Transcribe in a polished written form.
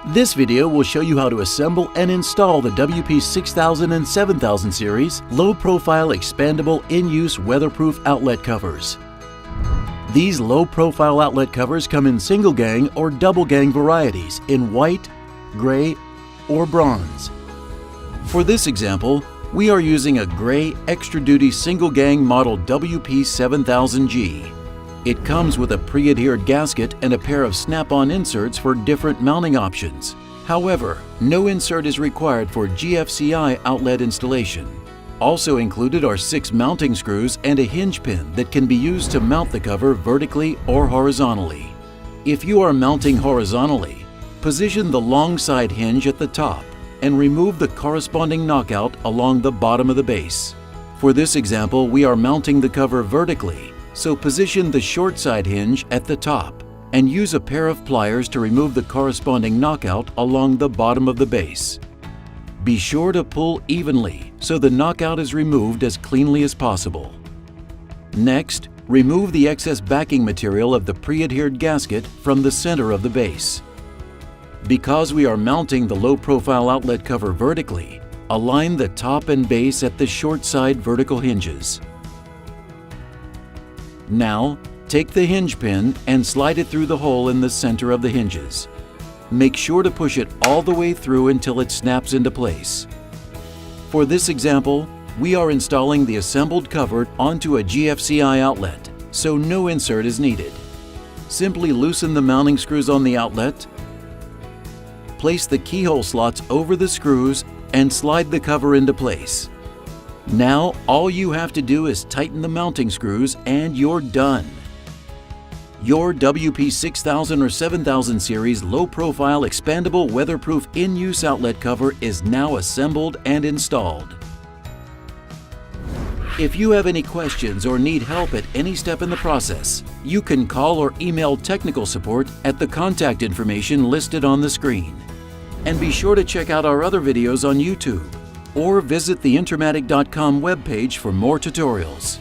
This video will show you how to assemble and install the WP6000 and 7000 series low-profile expandable in-use weatherproof outlet covers. These low-profile outlet covers come in single gang or double gang varieties in white, gray, or bronze. For this example, we are using a gray extra-duty single gang model WP7000G. It comes with a pre-adhered gasket and a pair of snap-on inserts for different mounting options. However, no insert is required for GFCI outlet installation. Also included are 6 mounting screws and a hinge pin that can be used to mount the cover vertically or horizontally. If you are mounting horizontally, position the long side hinge at the top and remove the corresponding knockout along the bottom of the base. For this example, we are mounting the cover vertically, so position the short side hinge at the top and use a pair of pliers to remove the corresponding knockout along the bottom of the base. Be sure to pull evenly so the knockout is removed as cleanly as possible. Next, remove the excess backing material of the pre-adhered gasket from the center of the base. Because we are mounting the low-profile outlet cover vertically, align the top and base at the short side vertical hinges. Now, take the hinge pin and slide it through the hole in the center of the hinges. Make sure to push it all the way through until it snaps into place. For this example, we are installing the assembled cover onto a GFCI outlet, so no insert is needed. Simply loosen the mounting screws on the outlet, place the keyhole slots over the screws, and slide the cover into place. Now, all you have to do is tighten the mounting screws and you're done. Your WP6000 or 7000 series low-profile expandable weatherproof in-use outlet cover is now assembled and installed. If you have any questions or need help at any step in the process, you can call or email technical support at the contact information listed on the screen. And be sure to check out our other videos on YouTube, or visit the Intermatic.com webpage for more tutorials.